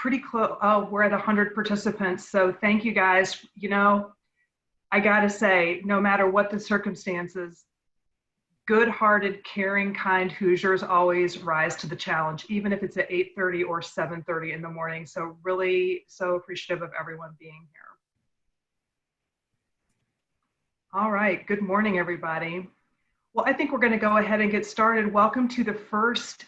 pretty close. Oh, we're at 100 participants. So thank you guys. You know, I gotta say, no matter what the circumstances, good-hearted, caring, kind Hoosiers always rise to the challenge, even if it's at 8:30 or 7:30 in the morning. So really so appreciative of everyone being here. All right, good morning, everybody. Well, I think we're gonna go ahead and get started. Welcome to the first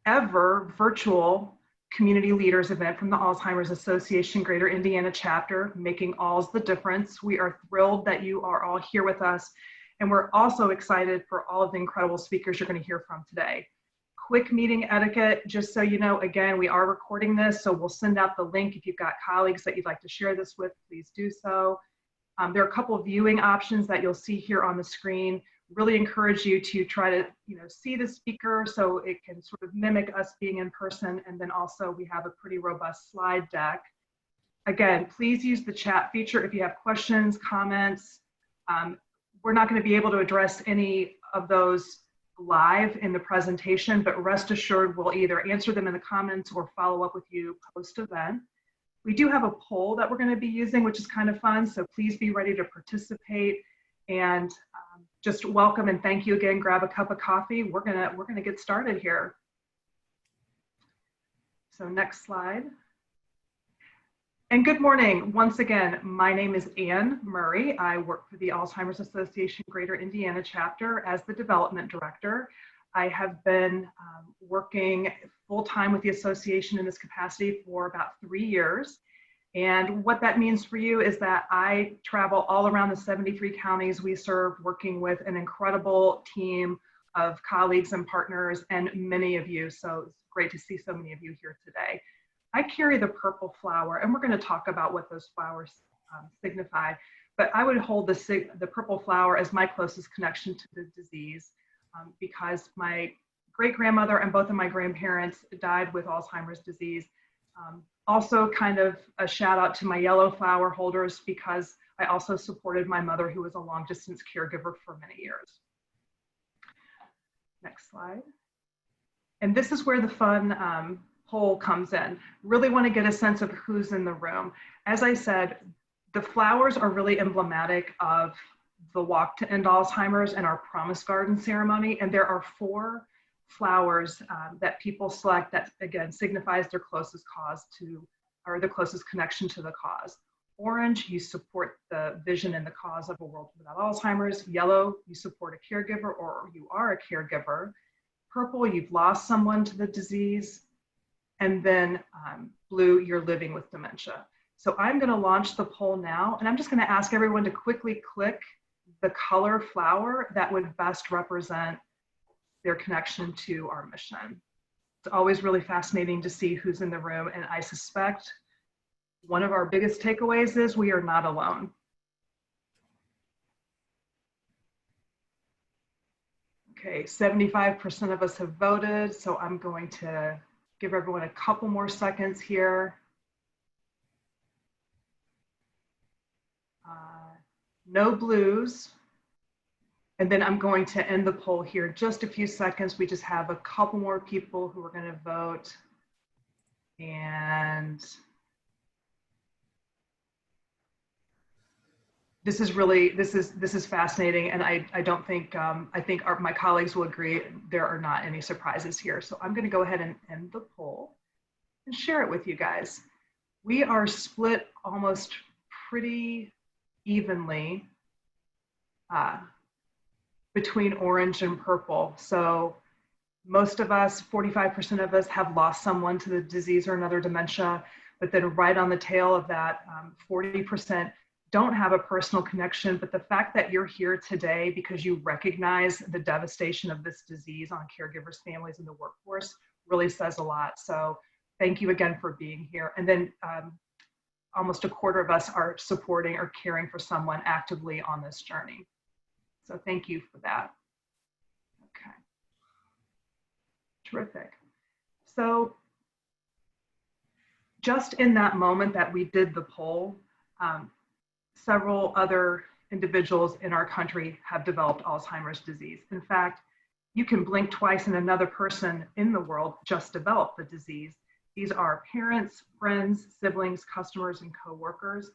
ever virtual community leaders event from the Alzheimer's Association Greater Indiana chapter, Making ALZ the Difference. We are thrilled that you are all here with us. And we're also excited for all of the incredible speakers you're going to hear from today. Quick meeting etiquette, just so you know, again, we are recording this, so we'll send out the link. If you've got colleagues that you'd like to share this with, please do so. There are a couple of viewing options that you'll see here on the screen. Really encourage you to try to see the speaker so it can sort of mimic us being in person. And then also we have a pretty robust slide deck. Again, please use the chat feature if you have questions, comments. We're not going to be able to address any of those live in the presentation, but rest assured we'll either answer them in the comments or follow up with you post-event. We do have a poll that we're going to be using, which is kind of fun, so please be ready to participate. And just welcome and thank you again. Grab a cup of coffee. We're gonna get started here. So next slide. And good morning, once again, my name is Ann Murray. I work for the Alzheimer's Association Greater Indiana chapter as the development director. I have been working full-time with the association in this capacity for about 3 years. And what that means for you is that I travel all around the 73 counties we serve, working with an incredible team of colleagues and partners and many of you. So it's great to see so many of you here today. I carry the purple flower, and we're going to talk about what those flowers signify, but I would hold the purple flower as my closest connection to the disease because my great-grandmother and both of my grandparents died with Alzheimer's disease. Also kind of a shout out to my yellow flower holders because I also supported my mother who was a long-distance caregiver for many years. Next slide. And this is where the fun poll comes in. Really want to get a sense of who's in the room. As I said, the flowers are really emblematic of the Walk to End Alzheimer's and our Promise Garden ceremony. And there are 4 flowers that people select that, again, signifies their closest cause to, or the closest connection to the cause. Orange, you support the vision and the cause of a world without Alzheimer's. Yellow, you support a caregiver or you are a caregiver. Purple, you've lost someone to the disease. And then blue, you're living with dementia. So I'm going to launch the poll now, and I'm just going to ask everyone to quickly click the color flower that would best represent their connection to our mission. It's always really fascinating to see who's in the room, and I suspect one of our biggest takeaways is we are not alone. Okay, 75% of us have voted, so I'm going to give everyone a couple more seconds here. No blues. And then I'm going to end the poll here just a few seconds. We just have a couple more people who are going to vote. And this is really, this is fascinating. And I don't think, I think my colleagues will agree there are not any surprises here. So I'm going to go ahead and end the poll and share it with you guys. We are split almost pretty evenly between orange and purple. So most of us, 45% of us, have lost someone to the disease or another dementia, but then right on the tail of that, 40% don't have a personal connection. But the fact that you're here today because you recognize the devastation of this disease on caregivers, families, and the workforce really says a lot. So thank you again for being here. And then almost a quarter of us are supporting or caring for someone actively on this journey. So thank you for that. Okay. Terrific. So just in that moment that we did the poll, several other individuals in our country have developed Alzheimer's disease. In fact, you can blink twice and another person in the world just developed the disease. These are parents, friends, siblings, customers, and coworkers.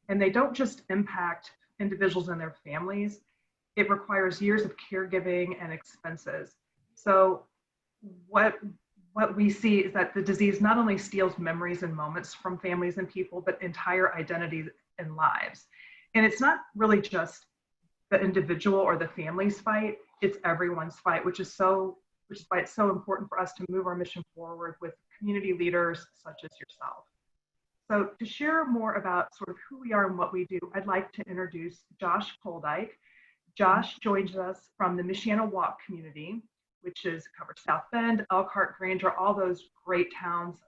And they don't just impact individuals and their families, it requires years of caregiving and expenses. So what we see is that the disease not only steals memories and moments from families and people, but entire identities and lives. And it's not really just the individual or the family's fight, it's everyone's fight, which is why it's so important for us to move our mission forward with community leaders such as yourself. So to share more about sort of who we are and what we do, I'd like to introduce Josh Koldyke. Josh joins us from the Michiana Walk community, which covers South Bend, Elkhart, Granger, all those great towns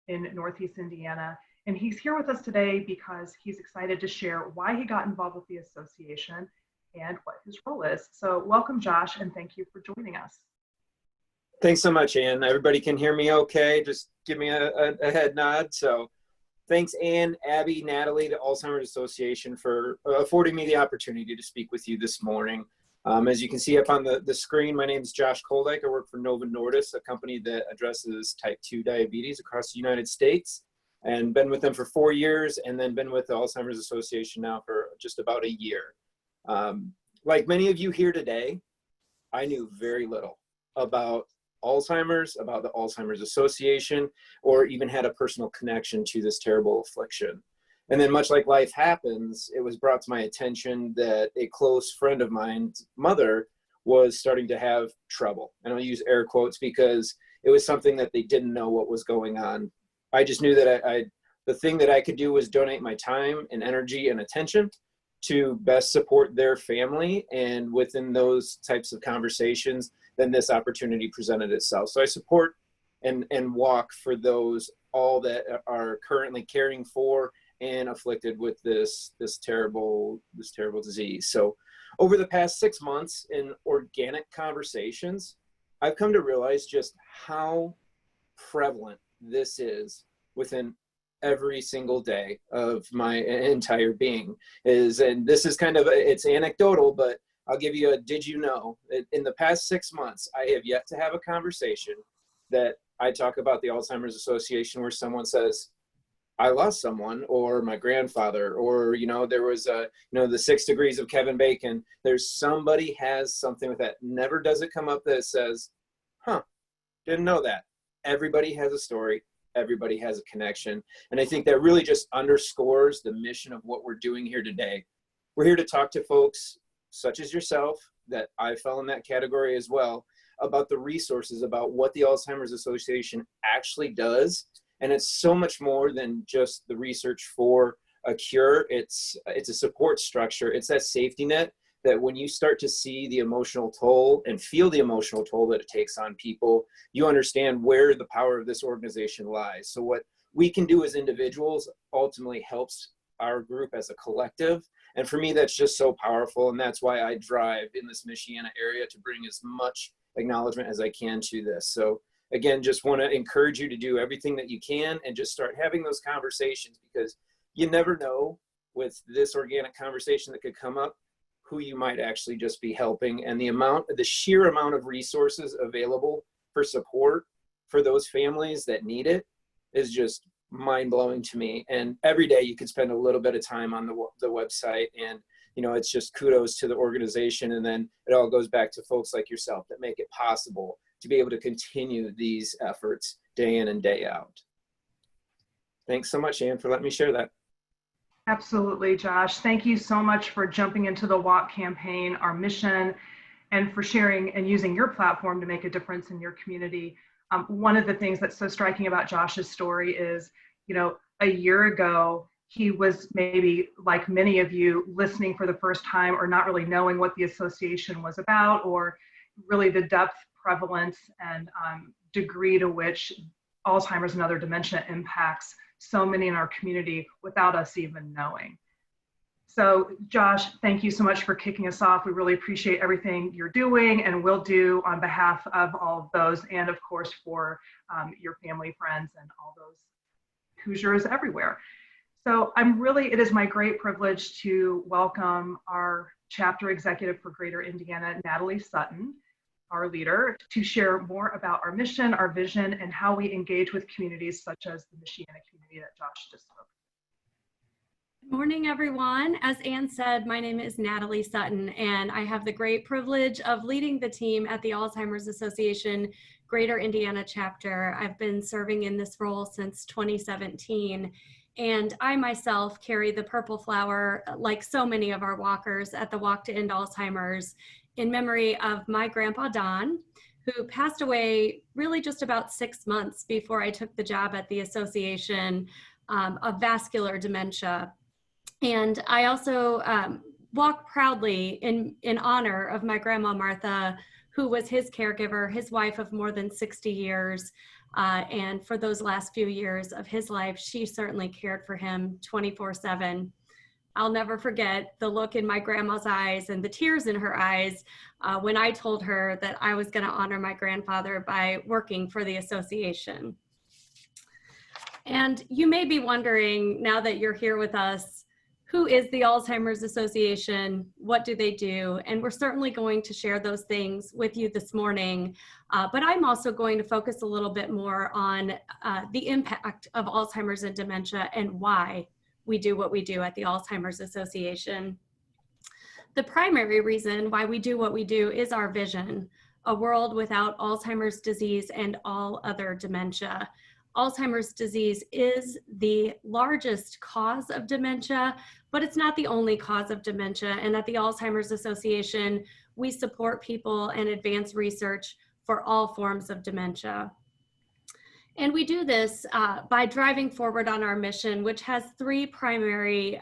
in Northeast Indiana. And he's here with us today because he's excited to share why he got involved with the association and what his role is. So welcome, Josh, and thank you for joining us. Thanks so much, Ann. Everybody can hear me okay? Just give me a head nod. So thanks, Ann, Abby, Natalie, the Alzheimer's Association for affording me the opportunity to speak with you this morning. As you can see up on the screen, my name is Josh Koldyke. I work for Novo Nordisk, a company that addresses type 2 diabetes across the United States, and been with them for 4 years, and then been with the Alzheimer's Association now for just about a year. Like many of you here today, I knew very little about Alzheimer's, about the Alzheimer's Association, or even had a personal connection to this terrible affliction. And then much like life happens, it was brought to my attention that a close friend of mine's mother was starting to have trouble. And I'll use air quotes because it was something that they didn't know what was going on. I just knew that the thing that I could do was donate my time and energy and attention to best support their family. And within those types of conversations, then this opportunity presented itself. So I support and walk for those all that are currently caring for and afflicted with this terrible disease. So over the past 6 months in organic conversations, I've come to realize just how prevalent this is within every single day of my entire being. And this is kind of, it's anecdotal, but I'll give you a did you know. In the past 6 months, I have yet to have a conversation that I talk about the Alzheimer's Association where someone says, I lost someone, or my grandfather, or, there was the 6 degrees of Kevin Bacon. There's somebody has something with that. Never does it come up that says, didn't know that. Everybody has a story. Everybody has a connection. And I think that really just underscores the mission of what we're doing here today. We're here to talk to folks such as yourself, that I fell in that category as well, about the resources, about what the Alzheimer's Association actually does. And it's so much more than just the research for a cure. It's a support structure. It's that safety net that when you start to see the emotional toll and feel the emotional toll that it takes on people, you understand where the power of this organization lies. So what we can do as individuals ultimately helps our group as a collective. And for me, that's just so powerful. And that's why I drive in this Michiana area to bring as much acknowledgement as I can to this. So again, just want to encourage you to do everything that you can and just start having those conversations, because you never know with this organic conversation that could come up who you might actually just be helping. And the sheer amount of resources available for support for those families that need it is just mind-blowing to me. And every day you could spend a little bit of time on the website, and it's just kudos to the organization. And then it all goes back to folks like yourself that make it possible to be able to continue these efforts day in and day out. Thanks so much, Ann, for letting me share that. Absolutely, Josh. Thank you so much for jumping into the Walk campaign, our mission, and for sharing and using your platform to make a difference in your community. One of the things that's so striking about Josh's story is, a year ago, he was maybe like many of you listening for the first time or not really knowing what the association was about, or really the depth, prevalence, and degree to which Alzheimer's and other dementia impacts so many in our community without us even knowing. So Josh, thank you so much for kicking us off. We really appreciate everything you're doing and will do on behalf of all of those, and of course for your family, friends, and all those Hoosiers everywhere. So it is my great privilege to welcome our chapter executive for Greater Indiana, Natalie Sutton. our leader, to share more about our mission, our vision, and how we engage with communities such as the Michiana community that Josh just spoke. Good morning, everyone. As Ann said, my name is Natalie Sutton, and I have the great privilege of leading the team at the Alzheimer's Association Greater Indiana chapter. I've been serving in this role since 2017, and I myself carry the purple flower, like so many of our walkers, at the Walk to End Alzheimer's in memory of my grandpa, Don, who passed away really just about 6 months before I took the job at the association of vascular dementia. And I also walk proudly in honor of my grandma, Martha, who was his caregiver, his wife of more than 60 years. And for those last few years of his life, she certainly cared for him 24/7. I'll never forget the look in my grandma's eyes and the tears in her eyes when I told her that I was going to honor my grandfather by working for the association. And you may be wondering, now that you're here with us, who is the Alzheimer's Association? What do they do? And we're certainly going to share those things with you this morning. But I'm also going to focus a little bit more on the impact of Alzheimer's and dementia and why we do what we do at the Alzheimer's Association. The primary reason why we do what we do is our vision, a world without Alzheimer's disease and all other dementia. Alzheimer's disease is the largest cause of dementia, but it's not the only cause of dementia. And at the Alzheimer's Association, we support people and advance research for all forms of dementia. And we do this by driving forward on our mission, which has three primary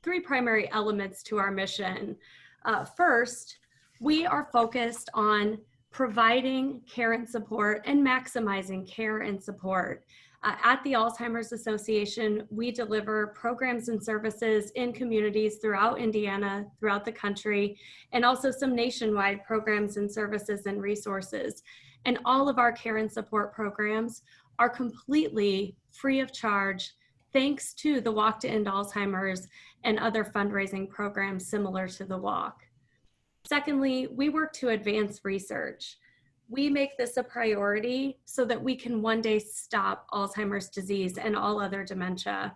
elements to our mission. First, we are focused on providing care and support and maximizing care and support. At the Alzheimer's Association, we deliver programs and services in communities throughout Indiana, throughout the country, and also some nationwide programs and services and resources. And all of our care and support programs are completely free of charge, thanks to the Walk to End Alzheimer's and other fundraising programs similar to the Walk. Secondly, we work to advance research. We make this a priority so that we can one day stop Alzheimer's disease and all other dementia.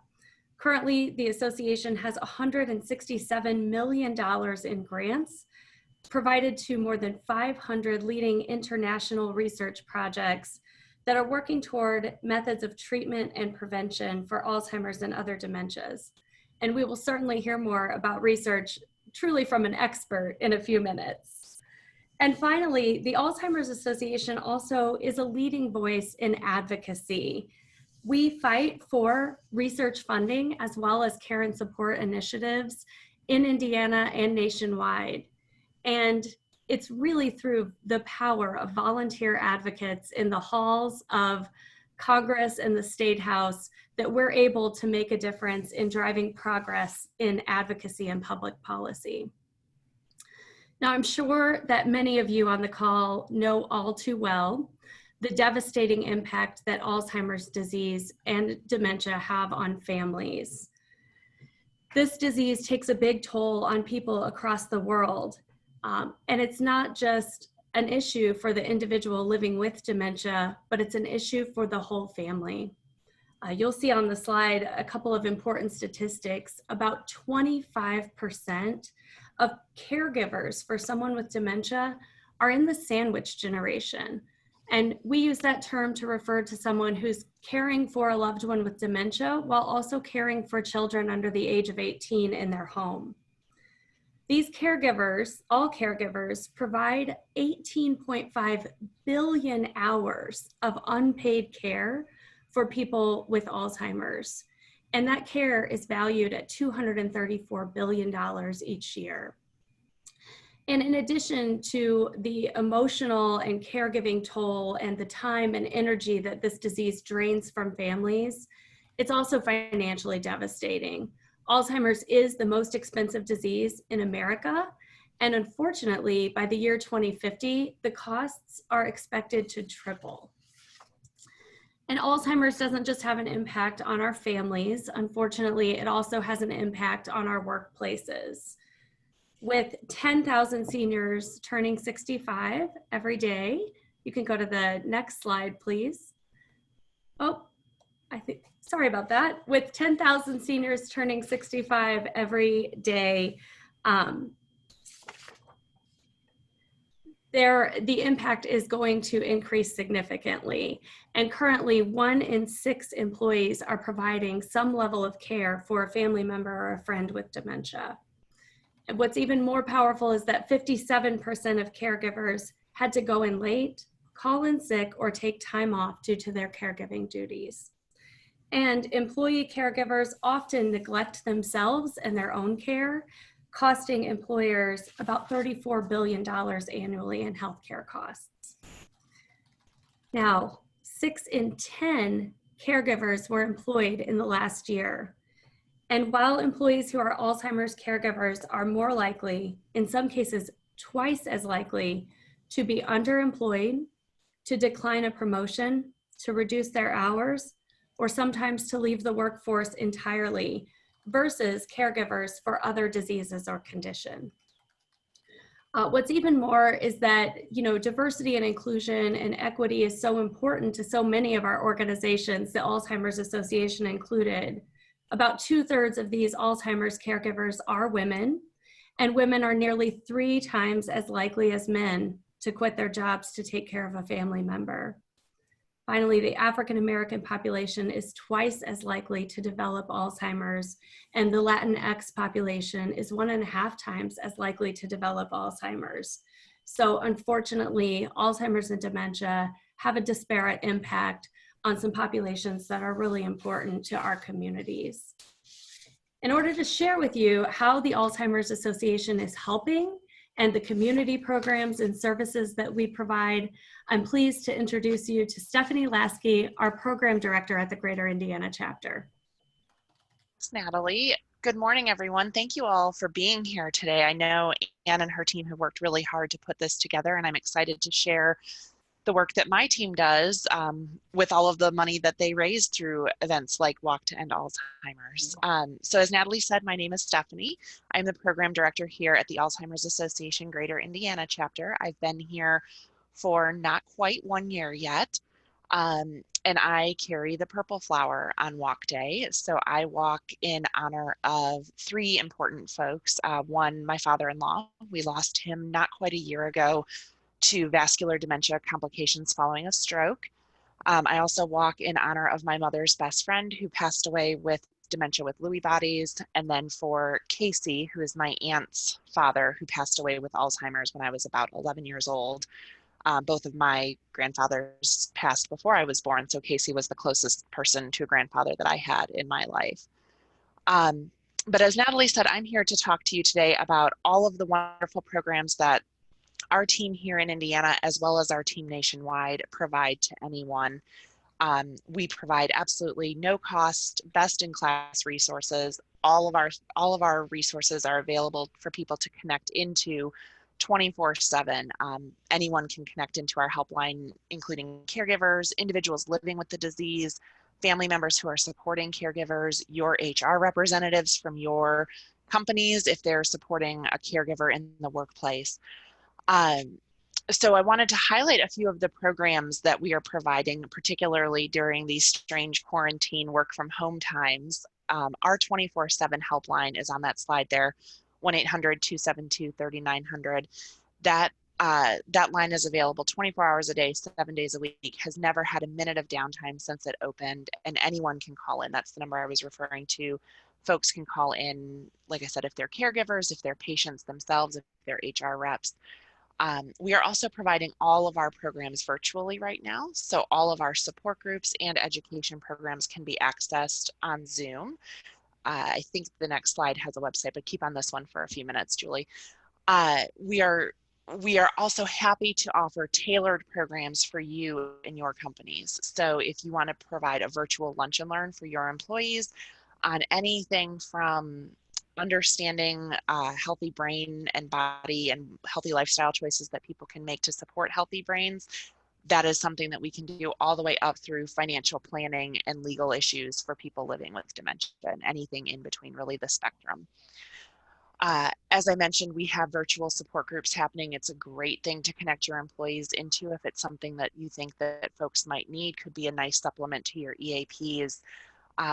Currently, the association has $167 million in grants provided to more than 500 leading international research projects that are working toward methods of treatment and prevention for Alzheimer's and other dementias. And we will certainly hear more about research truly from an expert in a few minutes. And finally, the Alzheimer's Association also is a leading voice in advocacy. We fight for research funding as well as care and support initiatives in Indiana and nationwide. And it's really through the power of volunteer advocates in the halls of Congress and the State House that we're able to make a difference in driving progress in advocacy and public policy. Now, I'm sure that many of you on the call know all too well the devastating impact that Alzheimer's disease and dementia have on families. This disease takes a big toll on people across the world. And it's not just an issue for the individual living with dementia, but it's an issue for the whole family. You'll see on the slide a couple of important statistics. About 25% of caregivers for someone with dementia are in the sandwich generation. And we use that term to refer to someone who's caring for a loved one with dementia while also caring for children under the age of 18 in their home. These caregivers, all caregivers, provide 18.5 billion hours of unpaid care for people with Alzheimer's. And that care is valued at $234 billion each year. And in addition to the emotional and caregiving toll and the time and energy that this disease drains from families, it's also financially devastating. Alzheimer's is the most expensive disease in America, and unfortunately, by the year 2050, the costs are expected to triple. And Alzheimer's doesn't just have an impact on our families. Unfortunately, it also has an impact on our workplaces. with 10,000 seniors turning 65 every day. You can go to the next slide, please. Oh, sorry about that. With 10,000 seniors turning 65 every day, the impact is going to increase significantly. And currently, 1 in 6 employees are providing some level of care for a family member or a friend with dementia. And what's even more powerful is that 57% of caregivers had to go in late, call in sick, or take time off due to their caregiving duties. And employee caregivers often neglect themselves and their own care, costing employers about $34 billion annually in healthcare costs. Now, 6 in 10 caregivers were employed in the last year. And while employees who are Alzheimer's caregivers are more likely, in some cases twice as likely, to be underemployed, to decline a promotion, to reduce their hours, or sometimes to leave the workforce entirely, versus caregivers for other diseases or condition. What's even more is that, diversity and inclusion and equity is so important to so many of our organizations, the Alzheimer's Association included. About 2/3 of these Alzheimer's caregivers are women, and women are nearly 3 times as likely as men to quit their jobs to take care of a family member. Finally, the African American population is twice as likely to develop Alzheimer's, and the Latinx population is 1.5 times as likely to develop Alzheimer's. So unfortunately, Alzheimer's and dementia have a disparate impact on some populations that are really important to our communities. In order to share with you how the Alzheimer's Association is helping and the community programs and services that we provide, I'm pleased to introduce you to Stephanie Lasky, our program director at the Greater Indiana chapter. Thanks, Natalie. Good morning, everyone. Thank you all for being here today. I know Anne and her team have worked really hard to put this together, and I'm excited to share the work that my team does with all of the money that they raise through events like Walk to End Alzheimer's. So as Natalie said, my name is Stephanie. I'm the program director here at the Alzheimer's Association Greater Indiana chapter. I've been here for not quite 1 year yet. And I carry the purple flower on Walk Day. So I walk in honor of 3 important folks. One, my father-in-law. We lost him not quite a year ago to vascular dementia complications following a stroke. I also walk in honor of my mother's best friend who passed away with dementia with Lewy bodies, and then for Casey, who is my aunt's father, who passed away with Alzheimer's when I was about 11 years old. Both of my grandfathers passed before I was born, so Casey was the closest person to a grandfather that I had in my life. But as Natalie said, I'm here to talk to you today about all of the wonderful programs that our team here in Indiana, as well as our team nationwide, provide to anyone. We provide absolutely no cost, best in class resources. All of our resources are available for people to connect into 24/7. Anyone can connect into our helpline, including caregivers, individuals living with the disease, family members who are supporting caregivers, your HR representatives from your companies if they're supporting a caregiver in the workplace. So I wanted to highlight a few of the programs that we are providing, particularly during these strange quarantine work from home times. Our 24/7 helpline is on that slide there, 1-800-272-3900. That line is available 24 hours a day, 7 days a week, has never had a minute of downtime since it opened, and anyone can call in. That's the number I was referring to. Folks can call in, like I said, if they're caregivers, if they're patients themselves, if they're HR reps. We are also providing all of our programs virtually right now. So all of our support groups and education programs can be accessed on Zoom. I think the next slide has a website, but keep on this one for a few minutes, Julie. We are also happy to offer tailored programs for you and your companies. So if you want to provide a virtual lunch and learn for your employees on anything from understanding healthy brain and body and healthy lifestyle choices that people can make to support healthy brains, that is something that we can do all the way up through financial planning and legal issues for people living with dementia and anything in between, really, the spectrum. As I mentioned, we have virtual support groups happening. It's a great thing to connect your employees into if it's something that you think that folks might need, could be a nice supplement to your EAPs.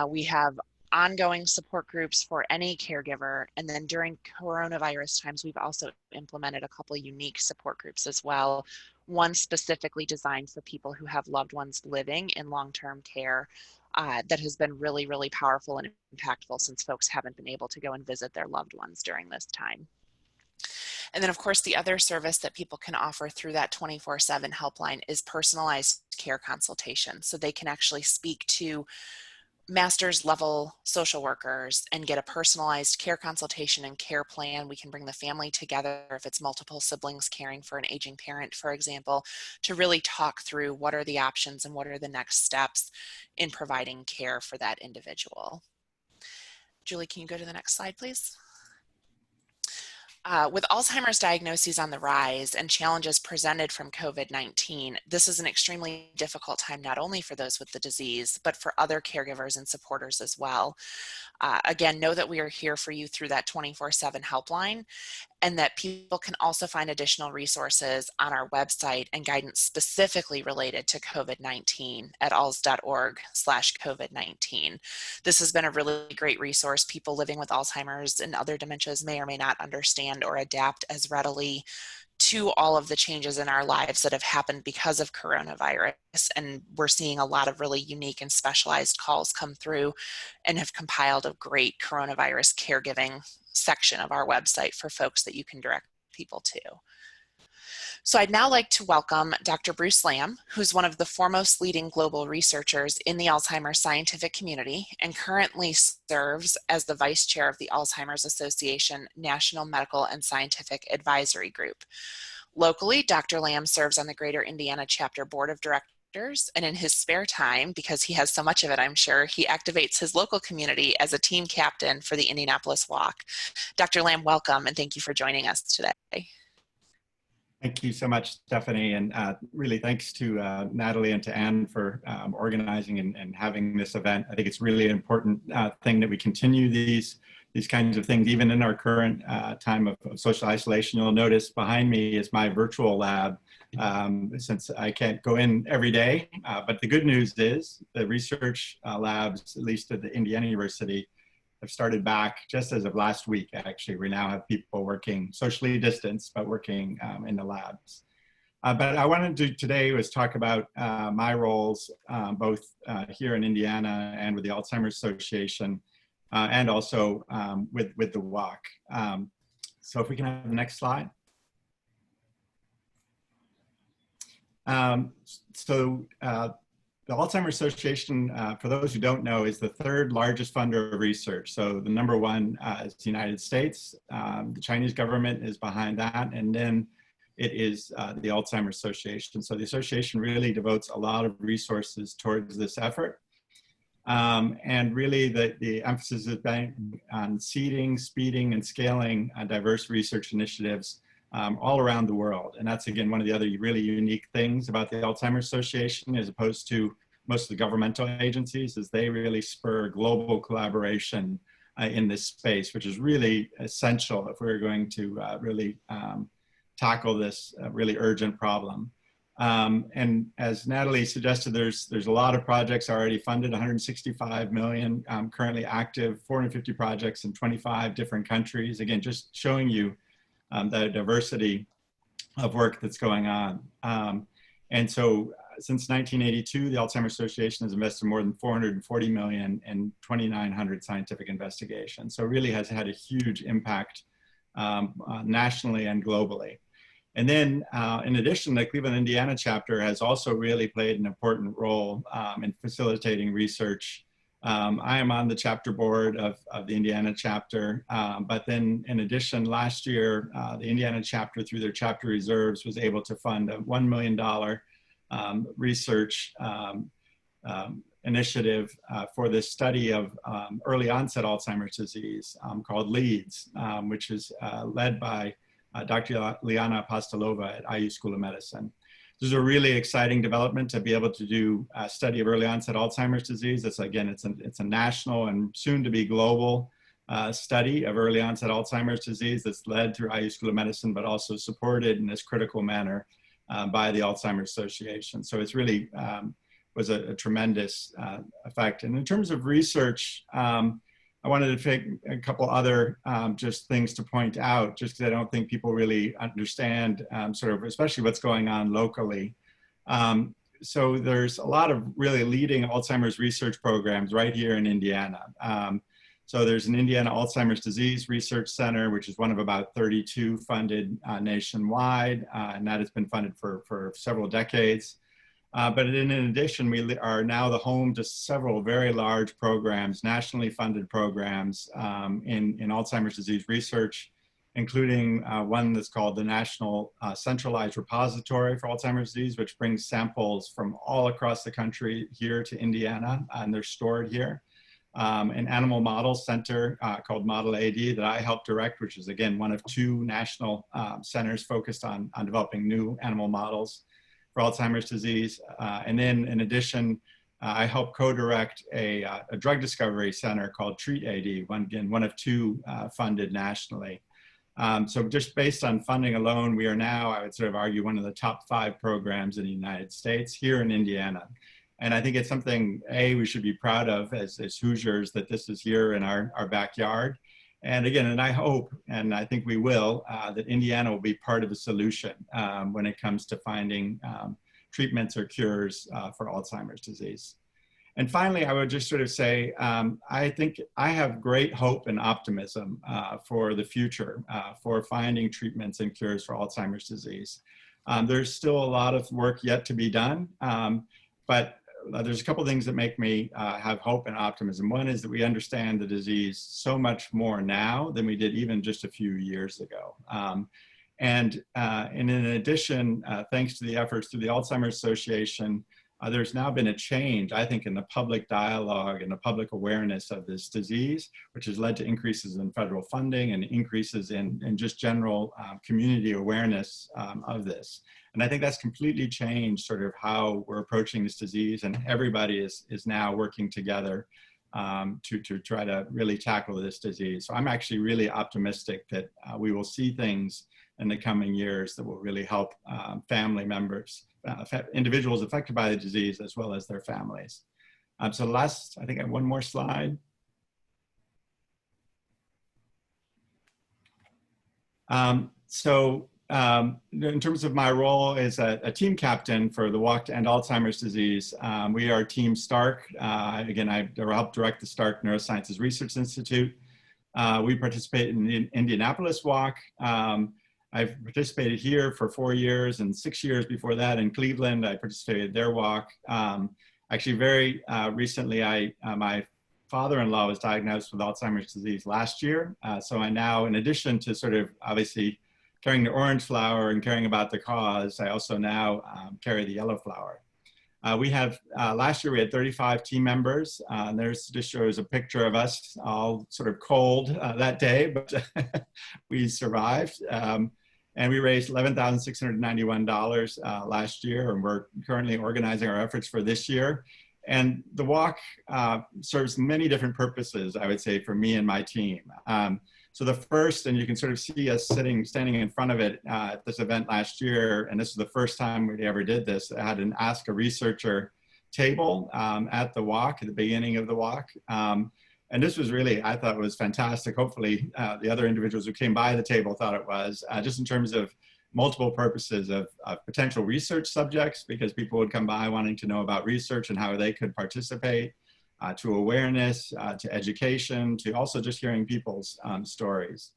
We have ongoing support groups for any caregiver. And then during coronavirus times, we've also implemented a couple of unique support groups as well. One specifically designed for people who have loved ones living in long-term care that has been really, really powerful and impactful since folks haven't been able to go and visit their loved ones during this time. And then of course, the other service that people can offer through that 24/7 helpline is personalized care consultation. So they can actually speak to master's level social workers and get a personalized care consultation and care plan. We can bring the family together if it's multiple siblings caring for an aging parent, for example, to really talk through what are the options and what are the next steps in providing care for that individual. Julie, can you go to the next slide, please? With Alzheimer's diagnoses on the rise and challenges presented from COVID-19, this is an extremely difficult time not only for those with the disease, but for other caregivers and supporters as well. Again, know that we are here for you through that 24/7 helpline, and that people can also find additional resources on our website and guidance specifically related to COVID-19 at alz.org/COVID-19. This has been a really great resource. People living with Alzheimer's and other dementias may or may not understand or adapt as readily to all of the changes in our lives that have happened because of coronavirus. And we're seeing a lot of really unique and specialized calls come through, and have compiled a great coronavirus caregiving section of our website for folks that you can direct people to. So I'd now like to welcome Dr. Bruce Lamb, who's one of the foremost leading global researchers in the Alzheimer's scientific community and currently serves as the Vice Chair of the Alzheimer's Association National Medical and Scientific Advisory Group. Locally, Dr. Lamb serves on the Greater Indiana Chapter Board of Directors, and in his spare time, because he has so much of it, I'm sure, he activates his local community as a team captain for the Indianapolis Walk. Dr. Lamb, welcome, and thank you for joining us today. Thank you so much, Stephanie, and really thanks to Natalie and to Anne for organizing and having this event. I think it's really an important thing that we continue these kinds of things, even in our current time of social isolation. You'll notice behind me is my virtual lab, since I can't go in every day. But the good news is the research labs, at least at the Indiana University, have started back just as of last week, actually. We now have people working socially distanced, but working in the labs. But I wanted to today was talk about my roles, both here in Indiana and with the Alzheimer's Association, and also with the walk. So if we can have the next slide. The Alzheimer's Association, for those who don't know, is the third largest funder of research. So the number one is the United States. The Chinese government is behind that. And then it is the Alzheimer's Association. So the association really devotes a lot of resources towards this effort. And really the emphasis has been on seeding, speeding, and scaling diverse research initiatives all around the world. And that's, again, one of the other really unique things about the Alzheimer's Association, as opposed to most of the governmental agencies, is they really spur global collaboration in this space, which is really essential if we're going to really tackle this really urgent problem. And as Natalie suggested, there's a lot of projects already funded, 165 million currently active, 450 projects in 25 different countries. Again, just showing you the diversity of work that's going on. And so since 1982, the Alzheimer's Association has invested more than 440 million in 2,900 scientific investigations. So it really has had a huge impact nationally and globally. And then in addition, the Cleveland, Indiana chapter has also really played an important role in facilitating research. I am on the chapter board of the Indiana chapter, but then in addition, last year, the Indiana chapter, through their chapter reserves, was able to fund a $1 million research initiative for this study of early onset Alzheimer's disease called LEADS, which is led by Dr. Liana Apostolova at IU School of Medicine. This is a really exciting development to be able to do a study of early onset Alzheimer's disease. It's, again, it's a national and soon to be global study of early onset Alzheimer's disease that's led through IU School of Medicine, but also supported in this critical manner by the Alzheimer's Association. So it's really was a tremendous effect. And in terms of research, I wanted to take a couple other just things to point out, just because I don't think people really understand sort of, especially what's going on locally. So there's a lot of really leading Alzheimer's research programs right here in Indiana. So there's an Indiana Alzheimer's Disease Research Center, which is one of about 32 funded nationwide, and that has been funded for several decades. But in addition, we are now the home to several very large programs, nationally funded programs in Alzheimer's disease research, including one that's called the National Centralized Repository for Alzheimer's Disease, which brings samples from all across the country here to Indiana, and they're stored here. An animal model center called Model AD that I helped direct, which is again one of two national centers focused on developing new animal models for Alzheimer's disease. And then in addition, I helped co-direct a drug discovery center called Treat AD, one of two funded nationally. So just based on funding alone, we are now, I would sort of argue, one of the top 5 programs in the United States here in Indiana. And I think it's something, we should be proud of as Hoosiers, that this is here in our backyard. And again, and I hope, and I think we will, that Indiana will be part of the solution when it comes to finding treatments or cures for Alzheimer's disease. And finally, I would just sort of say, I think I have great hope and optimism for the future for finding treatments and cures for Alzheimer's disease. There's still a lot of work yet to be done, but there's a couple of things that make me have hope and optimism. One is that we understand the disease so much more now than we did even just a few years ago. And in addition, thanks to the efforts through the Alzheimer's Association, there's now been a change, I think, in the public dialogue and the public awareness of this disease, which has led to increases in federal funding and increases in just general community awareness of this. And I think that's completely changed sort of how we're approaching this disease, and everybody is now working together to try to really tackle this disease. So I'm actually really optimistic that we will see things in the coming years that will really help family members, individuals affected by the disease, as well as their families. So last, I think I have one more slide. In terms of my role as a team captain for the Walk to End Alzheimer's Disease, we are Team STARK. Again, I help direct the STARK Neurosciences Research Institute. We participate in the Indianapolis Walk. I've participated here for 4 years, and 6 years before that in Cleveland, I participated in their walk. Actually, very recently, my father-in-law was diagnosed with Alzheimer's disease last year. So I now, in addition to sort of obviously carrying the orange flower and caring about the cause, I also now carry the yellow flower. We have, last year we had 35 team members. There's just shows a picture of us all sort of cold that day, but we survived. And we raised $11,691 last year, and we're currently organizing our efforts for this year. And the walk serves many different purposes, I would say, for me and my team. So the first, and you can sort of see us standing in front of it at this event last year, and this is the first time we ever did this. I had an Ask a Researcher table at the walk, at the beginning of the walk. And this was really, I thought, was fantastic. Hopefully the other individuals who came by the table thought it was, just in terms of multiple purposes of potential research subjects, because people would come by wanting to know about research and how they could participate, to awareness, to education, to also just hearing people's stories.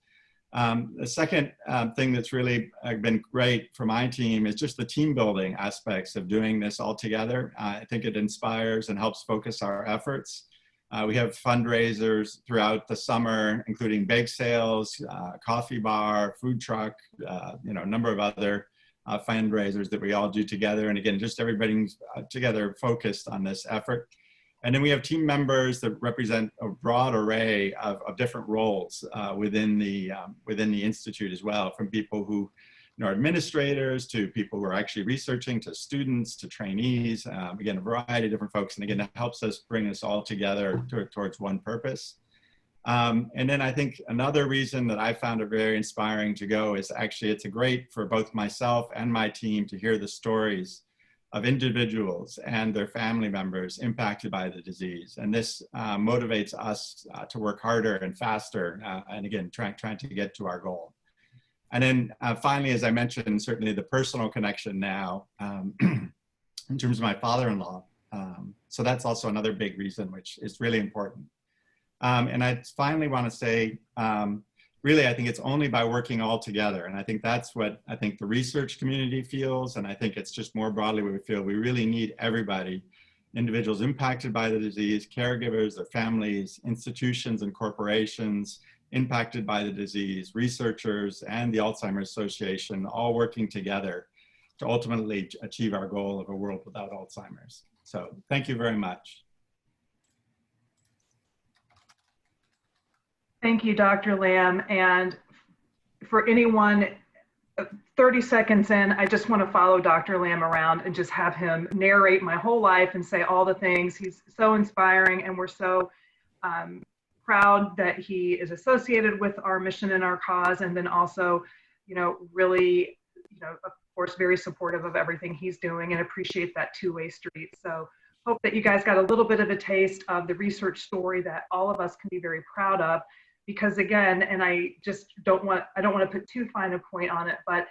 The second thing that's really been great for my team is just the team building aspects of doing this all together. I think it inspires and helps focus our efforts. We have fundraisers throughout the summer, including bake sales, coffee bar, food truck, a number of other fundraisers that we all do together. And again, just everybody's together focused on this effort. And then we have team members that represent a broad array of different roles within the Institute as well, from people who are administrators to people who are actually researching, to students, to trainees, again, a variety of different folks. And again, it helps us bring us all together towards one purpose. And then I think another reason that I found it very inspiring to go is actually it's great for both myself and my team to hear the stories of individuals and their family members impacted by the disease. And this motivates us to work harder and faster, and again, trying to get to our goal. And then finally, as I mentioned, certainly the personal connection now in terms of my father-in-law. So that's also another big reason, which is really important. And I finally want to say, really, I think it's only by working all together. And I think that's what I think the research community feels. And I think it's just more broadly what we feel. We really need everybody, individuals impacted by the disease, caregivers, their families, institutions and corporations impacted by the disease, researchers, and the Alzheimer's Association all working together to ultimately achieve our goal of a world without Alzheimer's. So thank you very much. Thank you, Dr. Lamb. And for anyone, 30 seconds in, I just want to follow Dr. Lamb around and just have him narrate my whole life and say all the things. He's so inspiring, and we're so proud that he is associated with our mission and our cause, and then also, really, of course, very supportive of everything he's doing and appreciate that two-way street. So hope that you guys got a little bit of a taste of the research story that all of us can be very proud of. Because again, and I don't want to put too fine a point on it, but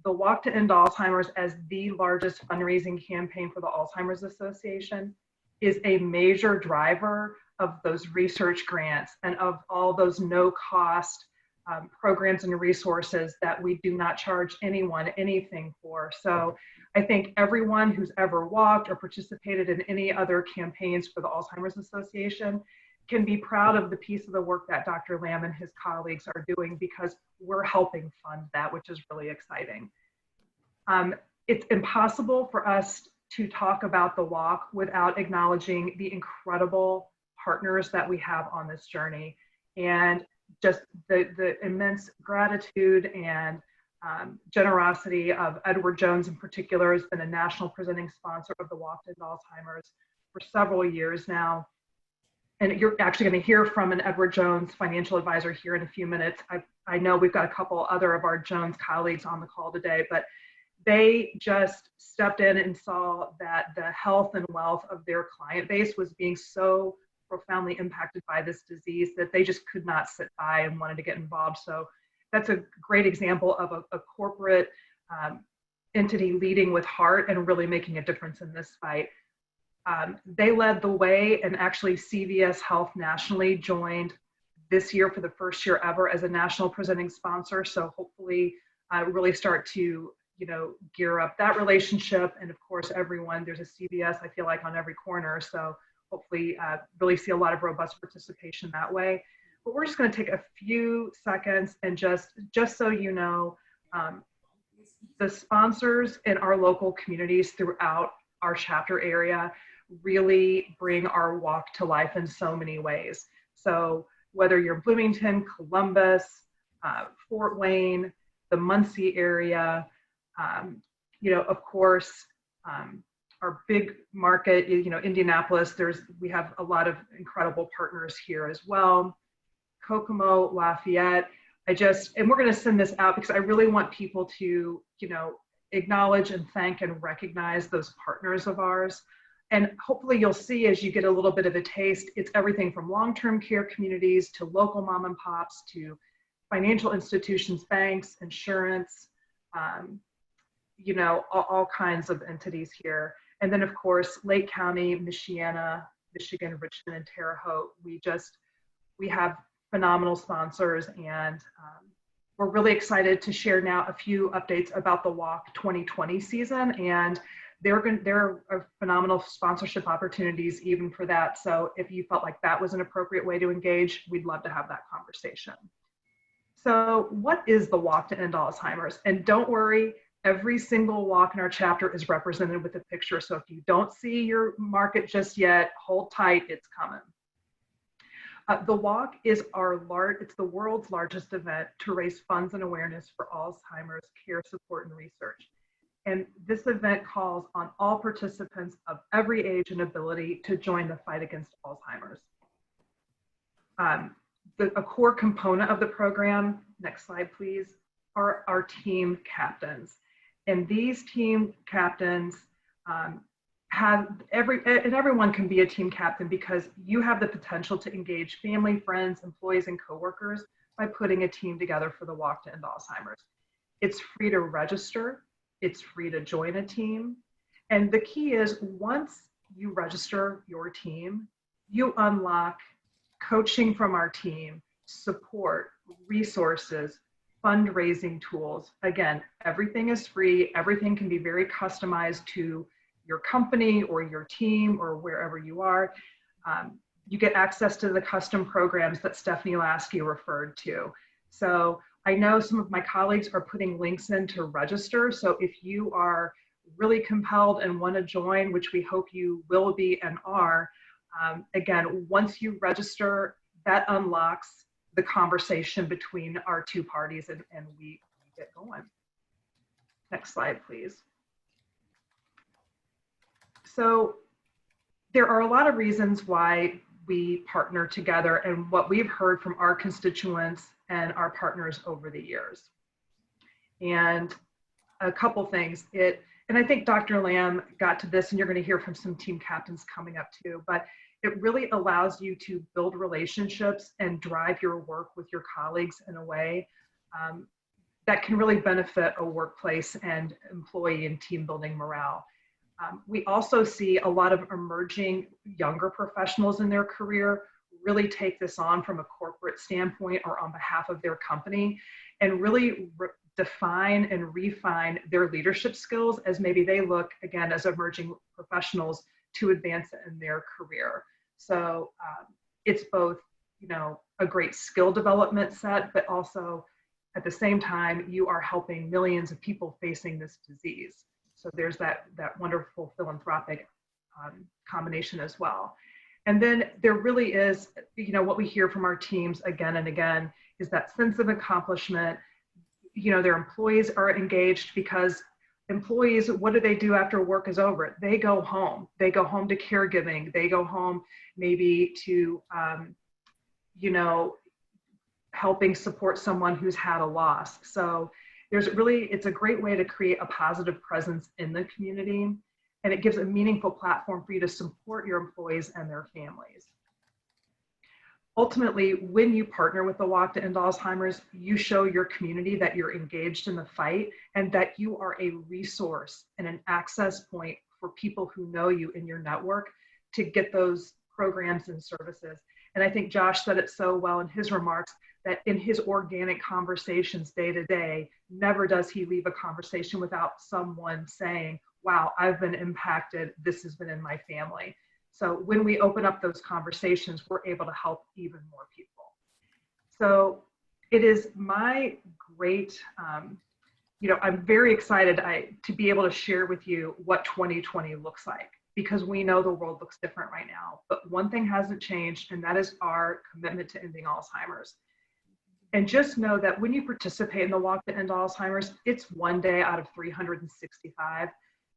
the Walk to End Alzheimer's as the largest fundraising campaign for the Alzheimer's Association is a major driver of those research grants and of all those no-cost programs and resources that we do not charge anyone anything for. So I think everyone who's ever walked or participated in any other campaigns for the Alzheimer's Association can be proud of the piece of the work that Dr. Lamb and his colleagues are doing, because we're helping fund that, which is really exciting. It's impossible for us to talk about the walk without acknowledging the incredible partners that we have on this journey, and just the immense gratitude and generosity of Edward Jones in particular. Has been a national presenting sponsor of the Walk to End Alzheimer's for several years now. And you're actually going to hear from an Edward Jones financial advisor here in a few minutes. I know we've got a couple other of our Jones colleagues on the call today, but they just stepped in and saw that the health and wealth of their client base was being so profoundly impacted by this disease that they just could not sit by and wanted to get involved. So that's a great example of a corporate entity leading with heart and really making a difference in this fight. They led the way, and actually CVS Health nationally joined this year for the first year ever as a national presenting sponsor. So hopefully really start to, gear up that relationship. And of course, everyone, there's a CVS, I feel like, on every corner. So hopefully really see a lot of robust participation that way. But we're just going to take a few seconds and just so you know, the sponsors in our local communities throughout our chapter area really bring our walk to life in so many ways. So whether you're Bloomington, Columbus, Fort Wayne, the Muncie area, of course, our big market, Indianapolis, we have a lot of incredible partners here as well. Kokomo, Lafayette, and we're going to send this out because I really want people to, acknowledge and thank and recognize those partners of ours. And hopefully you'll see, as you get a little bit of a taste, it's everything from long-term care communities to local mom and pops to financial institutions, banks, insurance, all kinds of entities here. And then of course, Lake County, Michigan, Richmond, and Terre Haute. We have phenomenal sponsors, and we're really excited to share now a few updates about the Walk 2020 season, and there are phenomenal sponsorship opportunities even for that. So if you felt like that was an appropriate way to engage, we'd love to have that conversation. So what is the Walk to End Alzheimer's? And don't worry, every single walk in our chapter is represented with a picture. So if you don't see your market just yet, hold tight, it's coming. The walk is it's the world's largest event to raise funds and awareness for Alzheimer's care, support, and research. And this event calls on all participants of every age and ability to join the fight against Alzheimer's. a core component of the program, next slide please, are our team captains. And these team captains everyone can be a team captain because you have the potential to engage family, friends, employees, and coworkers by putting a team together for the Walk to End Alzheimer's. It's free to register, it's free to join a team. And the key is once you register your team, you unlock coaching from our team, support, resources, fundraising tools. Again, everything is free. Everything can be very customized to your company or your team or wherever you are. You get access to the custom programs that Stephanie Lasky referred to. So I know some of my colleagues are putting links in to register. So if you are really compelled and want to join, which we hope you will be and are, again, once you register, that unlocks the conversation between our two parties and we get going. Next slide, please. So there are a lot of reasons why we partner together and what we've heard from our constituents and our partners over the years. And a couple things, and I think Dr. Lamb got to this, and you're going to hear from some team captains coming up too, but it really allows you to build relationships and drive your work with your colleagues in a way that can really benefit a workplace and employee and team building morale. We also see a lot of emerging younger professionals in their career really take this on from a corporate standpoint or on behalf of their company and really define and refine their leadership skills as maybe they look, again, as emerging professionals to advance in their career. So it's both, a great skill development set, but also at the same time, you are helping millions of people facing this disease. So there's that wonderful philanthropic combination as well. And then there really is, what we hear from our teams again and again is that sense of accomplishment. Their employees are engaged because employees, what do they do after work is over? They go home. They go home to caregiving. They go home maybe to, helping support someone who's had a loss. So it's a great way to create a positive presence in the community, and it gives a meaningful platform for you to support your employees and their families. Ultimately, when you partner with the Walk to End Alzheimer's, you show your community that you're engaged in the fight and that you are a resource and an access point for people who know you in your network to get those programs and services. And I think Josh said it so well in his remarks that in his organic conversations day to day, never does he leave a conversation without someone saying, wow, I've been impacted, this has been in my family. So when we open up those conversations, we're able to help even more people. So it is my great, I'm very excited to be able to share with you what 2020 looks like, because we know the world looks different right now. But one thing hasn't changed, and that is our commitment to ending Alzheimer's. And just know that when you participate in the Walk to End Alzheimer's, it's one day out of 365.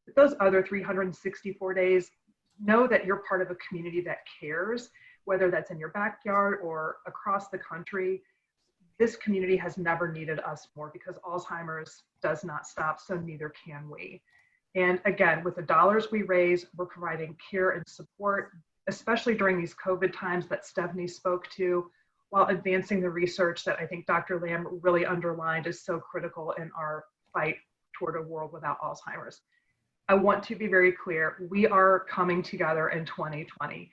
But those other 364 days, know that you're part of a community that cares, whether that's in your backyard or across the country. This community has never needed us more because Alzheimer's does not stop, so neither can we. And again, with the dollars we raise, we're providing care and support, especially during these COVID times that Stephanie spoke to, while advancing the research that I think Dr. Lamb really underlined is so critical in our fight toward a world without Alzheimer's. I want to be very clear, we are coming together in 2020.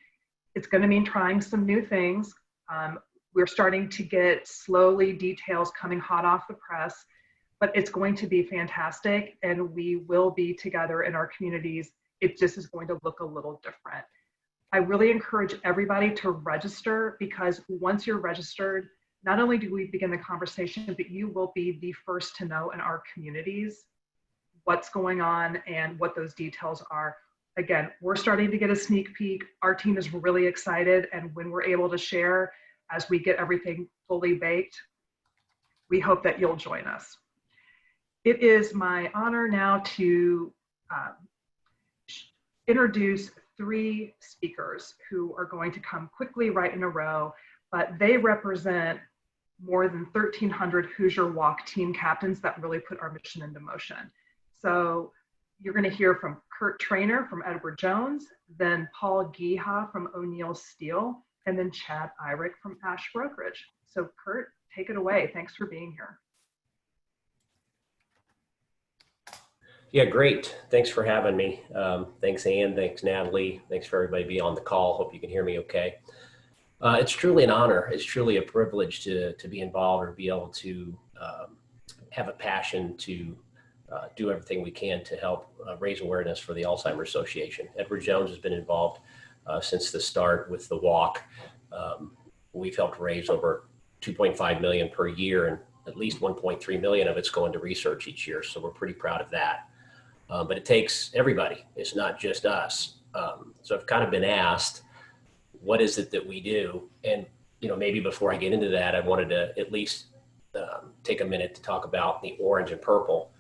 It's going to mean trying some new things. We're starting to get slowly details coming hot off the press, but it's going to be fantastic, and we will be together in our communities. It just is going to look a little different. I really encourage everybody to register, because once you're registered, not only do we begin the conversation, but you will be the first to know in our communities what's going on and what those details are. Again, we're starting to get a sneak peek. Our team is really excited, and when we're able to share as we get everything fully baked, we hope that you'll join us. It is my honor now to introduce 3 speakers who are going to come quickly right in a row. but they represent more than 1,300 Hoosier Walk team captains that really put our mission into motion. So you're going to hear from Kurt Trainer from Edward Jones, then Paul Geha from O'Neill Steel, and then Chad Irick from Ash Brokerage. So Kurt, take it away. Thanks for being here. Yeah, great. Thanks for having me. Thanks, Ann. Thanks, Natalie. Thanks for everybody being on the call. Hope you can hear me okay. It's truly an honor. It's truly a privilege to be involved or be able to have a passion to do everything we can to help raise awareness for the Alzheimer's Association. Edward Jones has been involved since the start with the walk. We've helped raise over 2.5 million per year, and at least 1.3 million of it's going to research each year. So we're pretty proud of that. But it takes everybody. It's not just us. So I've kind of been asked, what is it that we do? And, you know, maybe before I get into that, I wanted to at least take a minute to talk about the orange and purple.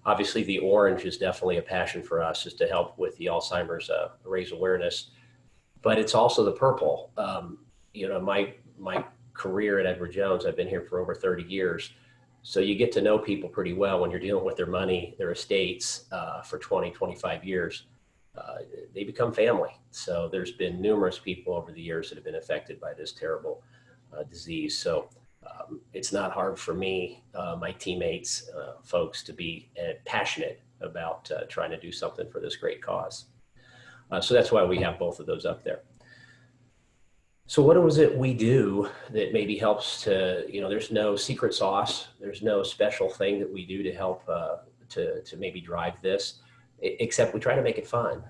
Obviously, the orange is definitely a passion for us, is to help with the Alzheimer's, raise awareness. But it's also the purple. You know, my career at Edward Jones, I've been here for over 30 years. So you get to know people pretty well when you're dealing with their money, their estates for 20, 25 years. They become family. So there's been numerous people over the years that have been affected by this terrible disease. So it's not hard for me, my teammates, folks, to be passionate about trying to do something for this great cause. So that's why we have both of those up there. So what was it we do that maybe helps to, you know, there's no secret sauce. There's no special thing that we do to help to maybe drive this, except we try to make it fun.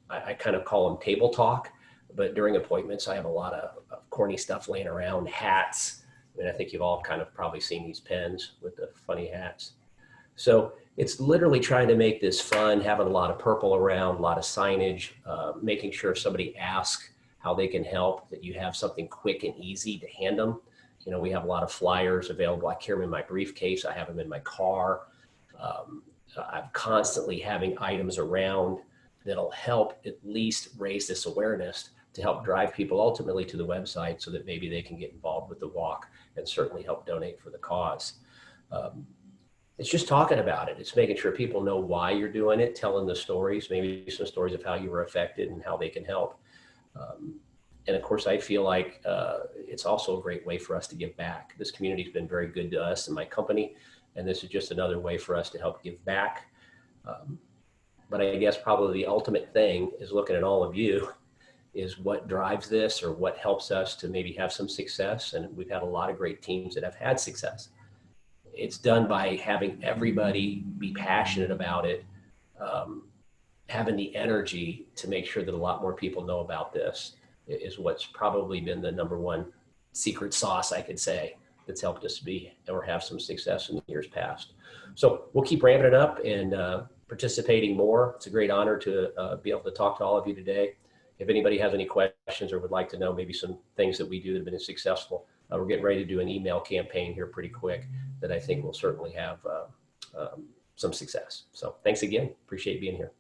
I kind of call them table talk, but during appointments, I have a lot of corny stuff laying around, hats. I mean, I think you've all kind of probably seen these pens with the funny hats. So it's literally trying to make this fun, having a lot of purple around, a lot of signage, making sure if somebody asks how they can help, that you have something quick and easy to hand them. You know, we have a lot of flyers available. I carry them in my briefcase. I have them in my car. I'm constantly having items around that'll help at least raise this awareness to help drive people ultimately to the website so that maybe they can get involved with the walk and certainly help donate for the cause. It's just talking about it. It's making sure people know why you're doing it, telling the stories, maybe some stories of how you were affected and how they can help. And of course, I feel like it's also a great way for us to give back. This community's been very good to us and my company, and this is just another way for us to help give back. But I guess probably the ultimate thing is looking at all of you is what drives this or what helps us to maybe have some success. And we've had a lot of great teams that have had success. It's done by having everybody be passionate about it, having the energy to make sure that a lot more people know about this is what's probably been the number one secret sauce, I could say, that's helped us be or have some success in the years past. So we'll keep ramping it up and participating more. It's a great honor to be able to talk to all of you today. If anybody has any questions or would like to know maybe some things that we do that have been successful, we're getting ready to do an email campaign here pretty quick that I think will certainly have some success. So thanks again. Appreciate being here.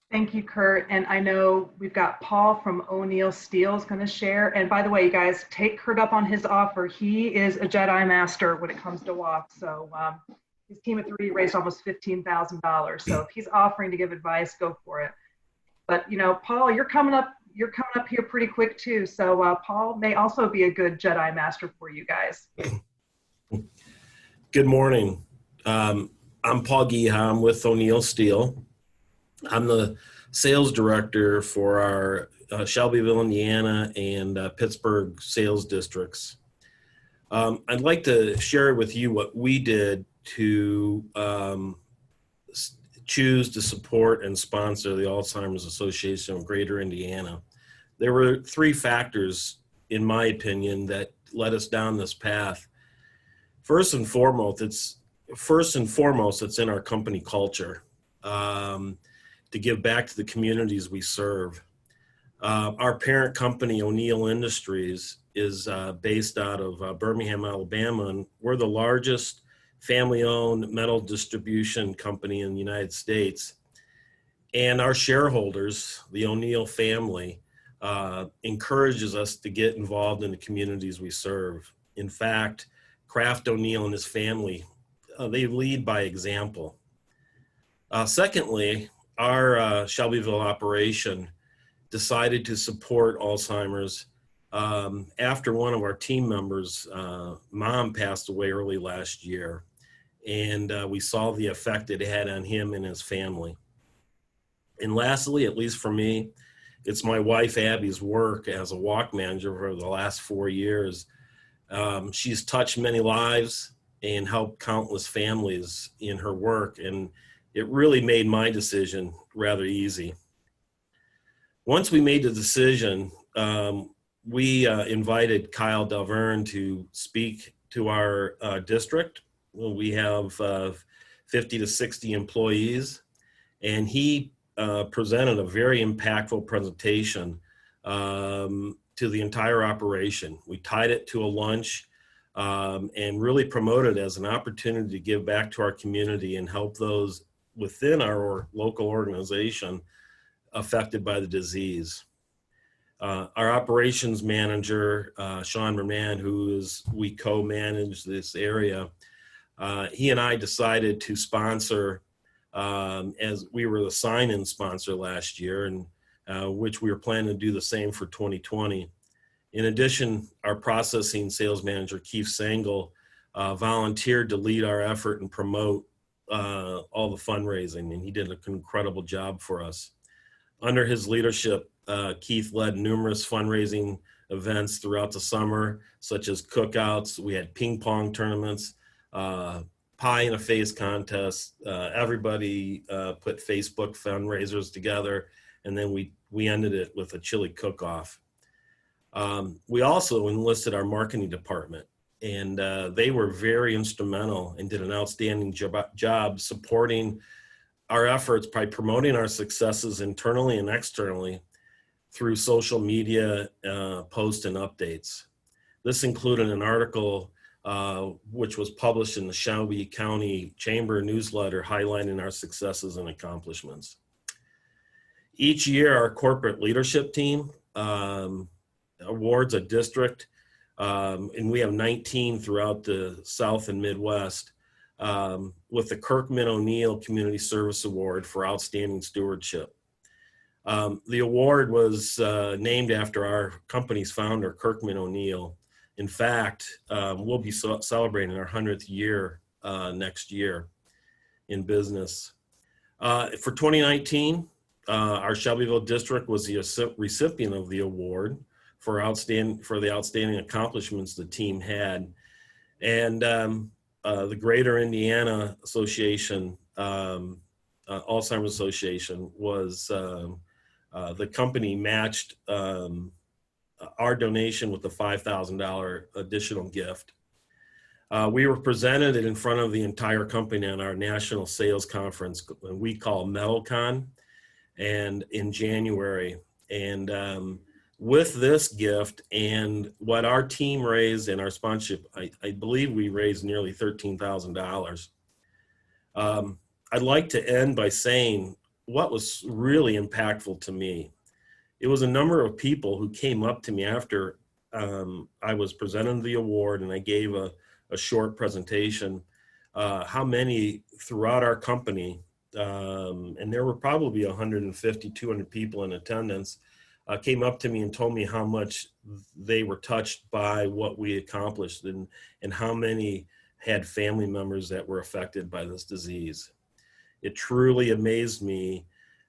Thank you, Kurt. And I know we've got Paul from O'Neill Steel is going to share. And by the way, you guys, take Kurt up on his offer. He is a Jedi Master when it comes to walks. So his team of 3 raised almost $15,000. So if he's offering to give advice, go for it. But you know, Paul, you're coming up here pretty quick too. So Paul may also be a good Jedi Master for you guys. Good morning. I'm Paul Geha. I'm with O'Neill Steel. I'm the sales director for our Shelbyville, Indiana, and Pittsburgh sales districts. I'd like to share with you what we did to choose to support and sponsor the Alzheimer's Association of Greater Indiana. There were 3 factors, in my opinion, that led us down this path. First and foremost, it's in our company culture. To give back to the communities we serve. Our parent company, O'Neill Industries, is based out of Birmingham, Alabama, and we're the largest family-owned metal distribution company in the United States. And our shareholders, the O'Neill family, encourages us to get involved in the communities we serve. In fact, Kraft O'Neill and his family, they lead by example. Secondly, our Shelbyville operation decided to support Alzheimer's after one of our team members' mom passed away early last year. And we saw the effect it had on him and his family. And lastly, at least for me, it's my wife Abby's work as a walk manager for the last 4 years. She's touched many lives and helped countless families in her work, and it really made my decision rather easy. Once we made the decision, we invited Kyle Delverne to speak to our district. We have 50 to 60 employees, and he presented a very impactful presentation to the entire operation. We tied it to a lunch and really promoted it as an opportunity to give back to our community and help those within our local organization affected by the disease. Our operations manager, Sean Merman, we co-manage this area, he and I decided to sponsor, as we were the sign-in sponsor last year, and which we were planning to do the same for 2020. In addition, our processing sales manager, Keith Sangle, volunteered to lead our effort and promote all the fundraising, and he did an incredible job for us. Under his leadership, Keith led numerous fundraising events throughout the summer, such as cookouts. We had ping pong tournaments, pie in a face contest. Everybody put Facebook fundraisers together, and then we ended it with a chili cook-off. We also enlisted our marketing department, and they were very instrumental and did an outstanding job supporting our efforts by promoting our successes internally and externally through social media posts and updates. This included an article which was published in the Shelby County Chamber newsletter highlighting our successes and accomplishments. Each year, our corporate leadership team awards a district, and we have 19 throughout the South and Midwest, with the Kirkman O'Neill Community Service Award for Outstanding Stewardship. The award was named after our company's founder, Kirkman O'Neill. In fact, we'll be celebrating our 100th year next year in business. For 2019, our Shelbyville district was the recipient of the award for the outstanding accomplishments the team had. And the Greater Indiana Association, Alzheimer's Association, was the company matched our donation with a $5,000 additional gift. We were presented in front of the entire company at our national sales conference we call MetalCon, and in January. And with this gift and what our team raised and our sponsorship, I believe we raised nearly $13,000. I'd like to end by saying what was really impactful to me. It was a number of people who came up to me after I was presented the award and I gave a short presentation, how many throughout our company, and there were probably 150, 200 people in attendance, came up to me and told me how much they were touched by what we accomplished and how many had family members that were affected by this disease. It truly amazed me.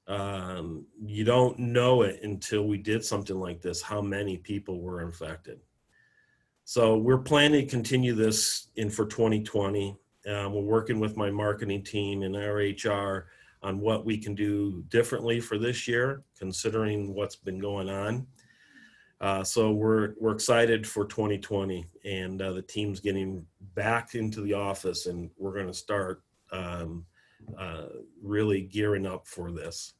You don't know it until we did something like this, how many people were infected. So we're planning to continue this for 2020. We're working with my marketing team and our HR on what we can do differently for this year, considering what's been going on. So we're excited for 2020, and the team's getting back into the office, and we're going to start really gearing up for this.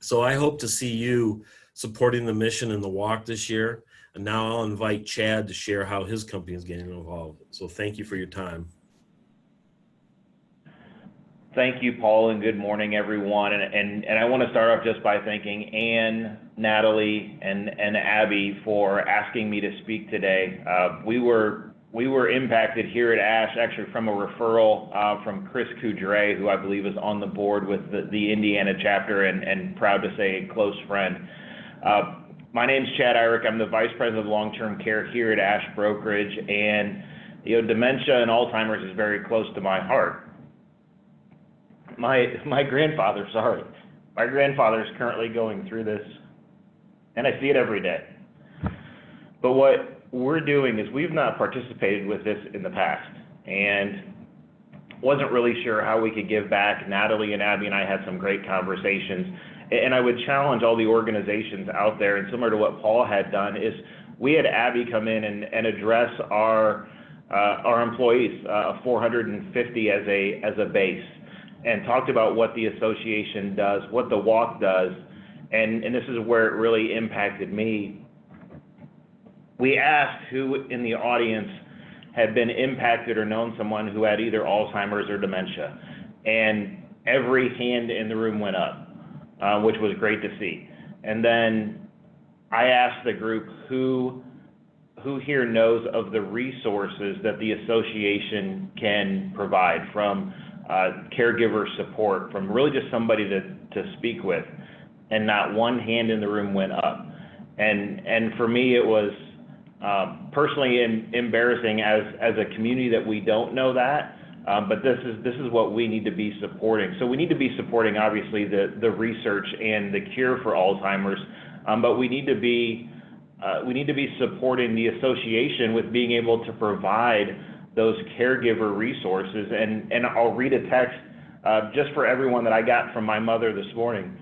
So I hope to see you supporting the mission and the walk this year. And now I'll invite Chad to share how his company is getting involved. So thank you for your time. Thank you, Paul, and good morning, everyone. And I want to start off just by thanking Ann, Natalie, and Abby for asking me to speak today. We were impacted here at ASH actually from a referral from Chris Coudray, who I believe is on the board with the Indiana chapter and proud to say a close friend. My name's Chad Irick. I'm the Vice President of Long-Term Care here at ASH Brokerage, and dementia and Alzheimer's is very close to my heart. My grandfather is currently going through this, and I see it every day. But what we're doing is we've not participated with this in the past, and wasn't really sure how we could give back. Natalie and Abby and I had some great conversations, and I would challenge all the organizations out there, and similar to what Paul had done, is we had Abby come in and address our employees, 450 as a base, and talked about what the association does, what the walk does, and this is where it really impacted me. We asked who in the audience had been impacted or known someone who had either Alzheimer's or dementia, and every hand in the room went up, which was great to see. And then I asked the group who here knows of the resources that the association can provide, from caregiver support, from really just somebody to speak with, and not one hand in the room went up. And for me, it was personally embarrassing as a community that we don't know that, but this is what we need to be supporting. So we need to be supporting, obviously, the research and the cure for Alzheimer's, but we need to be supporting the association with being able to provide those caregiver resources. And I'll read a text just for everyone that I got from my mother this morning,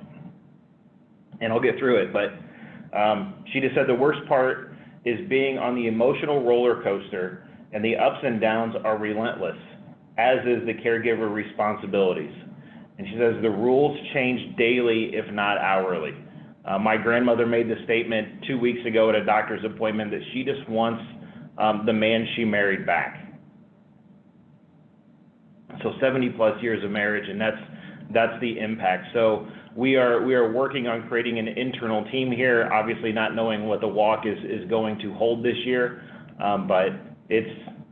and I'll get through it. But she just said, the worst part is being on the emotional roller coaster, and the ups and downs are relentless, as is the caregiver responsibilities. And she says, the rules change daily, if not hourly. My grandmother made the statement 2 weeks ago at a doctor's appointment that she just wants the man she married back. So 70 plus years of marriage, and that's the impact. So we are working on creating an internal team here, obviously not knowing what the walk is going to hold this year, but it's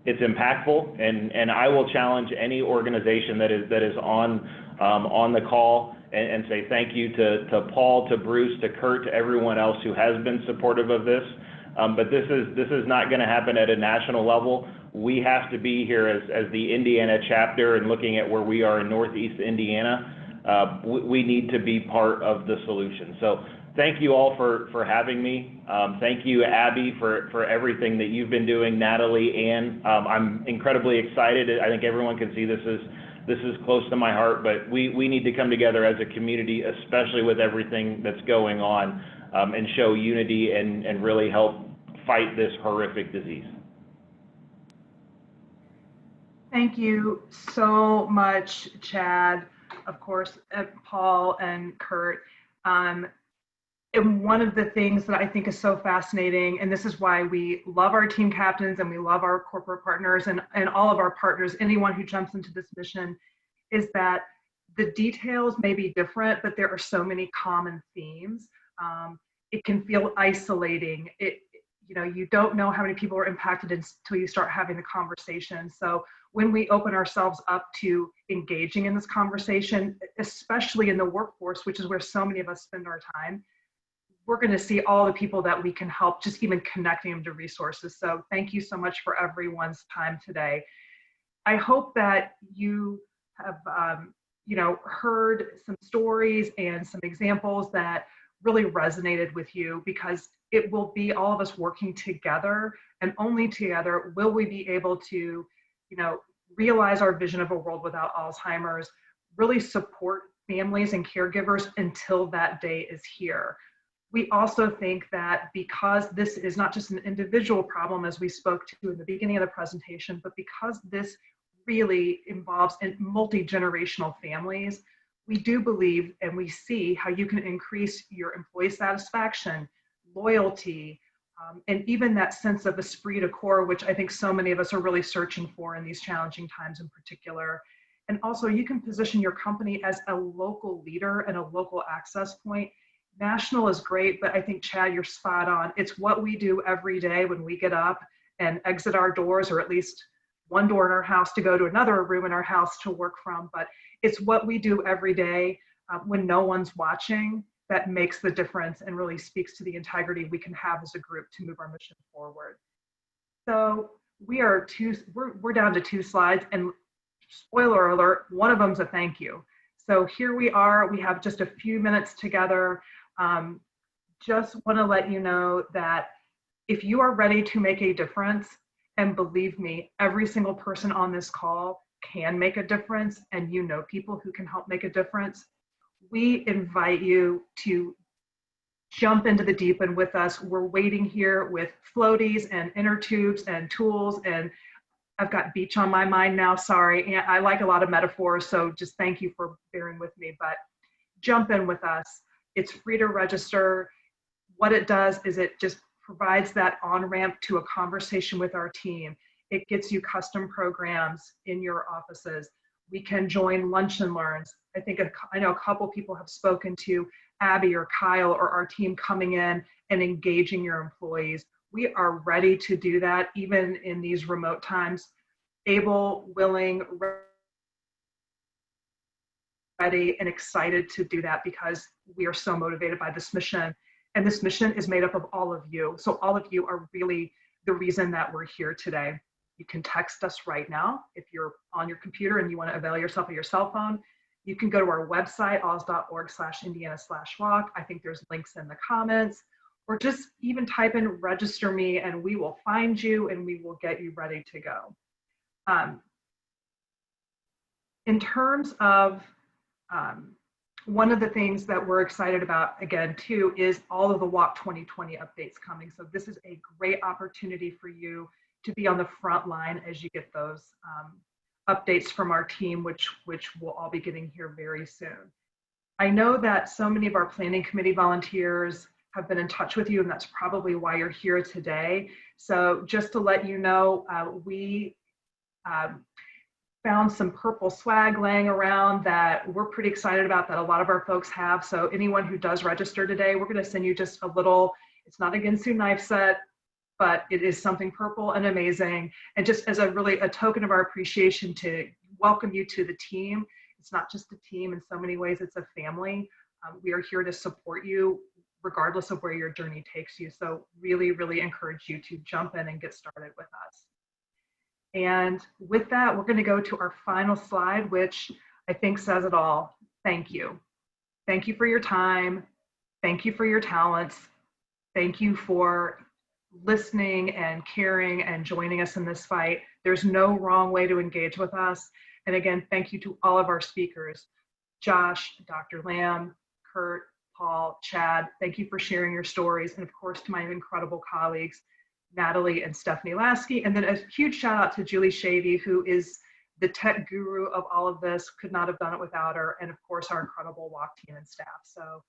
impactful, and I will challenge any organization that is on the call and say thank you to Paul, to Bruce, to Kurt, to everyone else who has been supportive of this. But this is not going to happen at a national level. We have to be here as the Indiana chapter, and looking at where we are in Northeast Indiana, we need to be part of the solution. So thank you all for having me. Thank you, Abby, for everything that you've been doing, Natalie, and I'm incredibly excited. I think everyone can see this is close to my heart, but we need to come together as a community, especially with everything that's going on, and show unity and really help fight this horrific disease. Thank you so much, Chad, of course, Paul and Kurt. And one of the things that I think is so fascinating, and this is why we love our team captains and we love our corporate partners and all of our partners, anyone who jumps into this mission, is that the details may be different, but there are so many common themes. It can feel isolating. You don't know how many people are impacted until you start having the conversation. So when we open ourselves up to engaging in this conversation, especially in the workforce, which is where so many of us spend our time, we're going to see all the people that we can help, just even connecting them to resources. So thank you so much for everyone's time today. I hope that you have heard some stories and some examples that really resonated with you, because it will be all of us working together, and only together will we be able to realize our vision of a world without Alzheimer's, really support families and caregivers until that day is here. We also think that because this is not just an individual problem, as we spoke to in the beginning of the presentation, but because this really involves multi-generational families, we do believe and we see how you can increase your employee satisfaction, loyalty, and even that sense of esprit de corps, which I think so many of us are really searching for in these challenging times in particular. And also you can position your company as a local leader and a local access point. National is great, but I think, Chad, you're spot on. It's what we do every day when we get up and exit our doors, or at least one door in our house to go to another room in our house to work from. But it's what we do every day when no one's watching that makes the difference and really speaks to the integrity we can have as a group to move our mission forward. So we're down to 2 slides, and spoiler alert, one of them's a thank you. So here we are, we have just a few minutes together. Just want to let you know that if you are ready to make a difference, and believe me, every single person on this call can make a difference, and you know people who can help make a difference, we invite you to jump into the deep end with us. We're waiting here with floaties and inner tubes and tools, and I've got beach on my mind now, sorry. And I like a lot of metaphors, so just thank you for bearing with me, but jump in with us. It's free to register. What it does is it just provides that on-ramp to a conversation with our team. It gets you custom programs in your offices. We can join lunch and learns. I know a couple people have spoken to Abby or Kyle or our team coming in and engaging your employees. We are ready to do that even in these remote times. Able, willing, ready, and excited to do that because we are so motivated by this mission. And this mission is made up of all of you. So all of you are really the reason that we're here today. You can text us right now if you're on your computer and you want to avail yourself of your cell phone. You can go to our website, alz.org/Indiana/walk. I think there's links in the comments, or just even type in register me and we will find you and we will get you ready to go. In terms of one of the things that we're excited about, again, too, is all of the Walk 2020 updates coming. So this is a great opportunity for you to be on the front line as you get those updates from our team, which we'll all be getting here very soon. I know that so many of our planning committee volunteers have been in touch with you, and that's probably why you're here today. So just to let you know, we found some purple swag laying around that we're pretty excited about, that a lot of our folks have. So anyone who does register today, we're going to send you just a little, it's not a Ginsu knife set, but it is something purple and amazing. And just as a token of our appreciation to welcome you to the team. It's not just a team, in so many ways, it's a family. We are here to support you regardless of where your journey takes you. So really, really encourage you to jump in and get started with us. And with that, we're going to go to our final slide, which I think says it all. Thank you. Thank you for your time. Thank you for your talents. Thank you for listening and caring and joining us in this fight. There's no wrong way to engage with us. And again, thank you to all of our speakers, Josh, Dr. Lamb, Kurt, Paul, Chad. Thank you for sharing your stories. And of course, to my incredible colleagues, Natalie and Stephanie Lasky. And then a huge shout out to Julie Shavy, who is the tech guru of all of this. Could not have done it without her. And of course, our incredible walk team and staff. So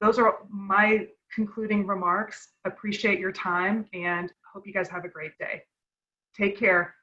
those are my concluding remarks. Appreciate your time and hope you guys have a great day. Take care.